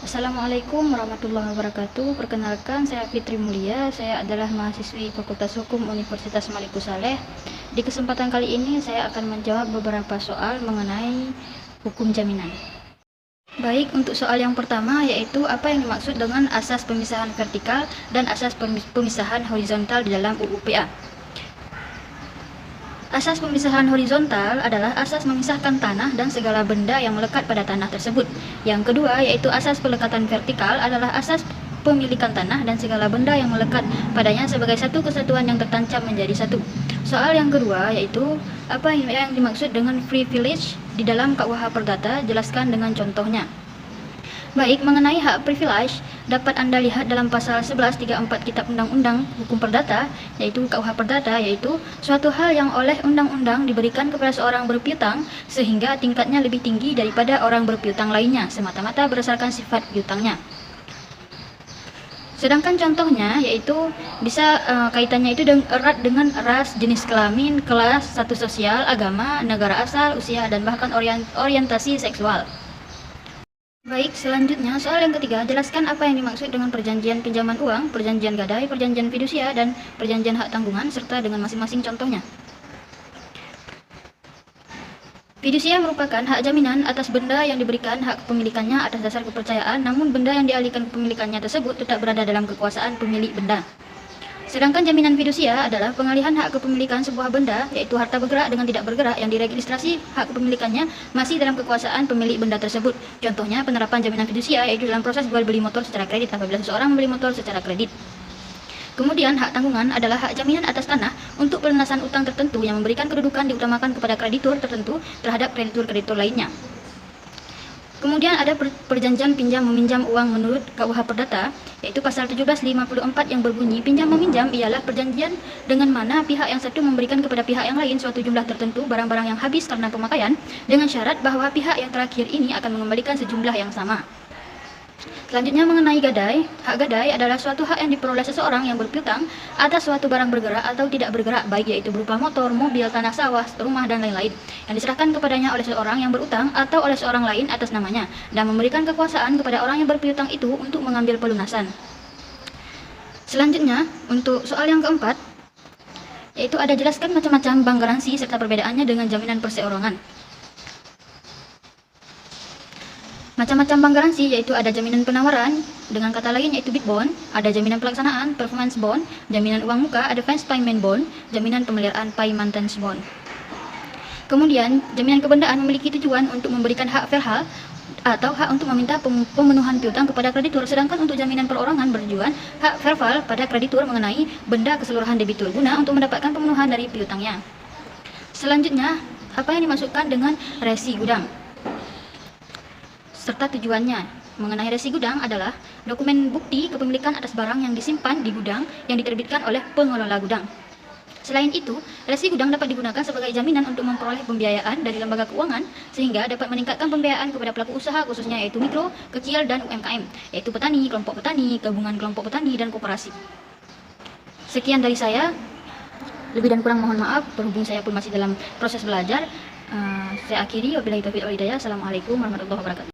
Assalamualaikum warahmatullahi wabarakatuh. Perkenalkan, saya Fitri Mulia. Saya adalah mahasiswi Fakultas Hukum Universitas Maliku Saleh. Di kesempatan kali ini saya akan menjawab beberapa soal mengenai hukum jaminan. Baik, untuk soal yang pertama yaitu apa yang dimaksud dengan asas pemisahan vertikal dan asas pemisahan horizontal di dalam UU PA. Asas pemisahan horizontal adalah asas memisahkan tanah dan segala benda yang melekat pada tanah tersebut. Yang kedua yaitu asas pelekatan vertikal adalah asas pemilikan tanah dan segala benda yang melekat padanya sebagai satu kesatuan yang tertancap menjadi satu. Soal yang kedua yaitu apa yang dimaksud dengan privilege di dalam KUH Perdata, jelaskan dengan contohnya. Baik, mengenai hak privilege dapat Anda lihat dalam pasal 1134 Kitab Undang-Undang Hukum Perdata, yaitu KUH Perdata, yaitu suatu hal yang oleh undang-undang diberikan kepada seorang berpiutang sehingga tingkatnya lebih tinggi daripada orang berpiutang lainnya semata-mata berdasarkan sifat piutangnya. Sedangkan contohnya yaitu bisa kaitannya itu erat dengan ras, jenis kelamin, kelas, status sosial, agama, negara asal, usia, dan bahkan orientasi seksual. Baik, selanjutnya soal yang ketiga, jelaskan apa yang dimaksud dengan perjanjian pinjaman uang, perjanjian gadai, perjanjian fidusia, dan perjanjian hak tanggungan, serta dengan masing-masing contohnya. Fidusia merupakan hak jaminan atas benda yang diberikan hak kepemilikannya atas dasar kepercayaan, namun benda yang dialihkan kepemilikannya tersebut tetap berada dalam kekuasaan pemilik benda. Sedangkan jaminan fidusia adalah pengalihan hak kepemilikan sebuah benda, yaitu harta bergerak dengan tidak bergerak yang diregistrasi hak kepemilikannya masih dalam kekuasaan pemilik benda tersebut. Contohnya penerapan jaminan fidusia yaitu dalam proses jual beli motor secara kredit apabila seseorang membeli motor secara kredit. Kemudian hak tanggungan adalah hak jaminan atas tanah untuk pelunasan utang tertentu yang memberikan kedudukan diutamakan kepada kreditur tertentu terhadap kreditur-kreditur lainnya. Kemudian ada perjanjian pinjam meminjam uang menurut KUH Perdata, yaitu pasal 1754 yang berbunyi pinjam meminjam ialah perjanjian dengan mana pihak yang satu memberikan kepada pihak yang lain suatu jumlah tertentu barang-barang yang habis karena pemakaian dengan syarat bahwa pihak yang terakhir ini akan mengembalikan sejumlah yang sama. Selanjutnya mengenai gadai, hak gadai adalah suatu hak yang diperoleh seseorang yang berpiutang atas suatu barang bergerak atau tidak bergerak, baik yaitu berupa motor, mobil, tanah sawah, rumah, dan lain-lain, yang diserahkan kepadanya oleh seseorang yang berutang atau oleh seorang lain atas namanya, dan memberikan kekuasaan kepada orang yang berpiutang itu untuk mengambil pelunasan. Selanjutnya, untuk soal yang keempat, yaitu ada jelaskan macam-macam bank garansi serta perbedaannya dengan jaminan perseorangan. Macam-macam bank garansi yaitu ada jaminan penawaran, dengan kata lain yaitu bid bond, ada jaminan pelaksanaan, performance bond, jaminan uang muka, advance payment bond, jaminan pemeliharaan, pay maintenance bond. Kemudian, jaminan kebendaan memiliki tujuan untuk memberikan hak fair atau hak untuk meminta pemenuhan piutang kepada kreditur, sedangkan untuk jaminan perorangan bertujuan hak fair pada kreditur mengenai benda keseluruhan debitur guna untuk mendapatkan pemenuhan dari piutangnya. Selanjutnya, apa yang dimaksudkan dengan resi gudang serta tujuannya. Mengenai resi gudang adalah dokumen bukti kepemilikan atas barang yang disimpan di gudang yang diterbitkan oleh pengelola gudang. Selain itu, resi gudang dapat digunakan sebagai jaminan untuk memperoleh pembiayaan dari lembaga keuangan sehingga dapat meningkatkan pembiayaan kepada pelaku usaha khususnya yaitu mikro, kecil, dan UMKM, yaitu petani, kelompok petani, gabungan kelompok petani, dan koperasi. Sekian dari saya, lebih dan kurang mohon maaf berhubung saya pun masih dalam proses belajar. Saya akhiri, wabillahi taufiq wal hidayah. Assalamualaikum warahmatullahi wabarakatuh.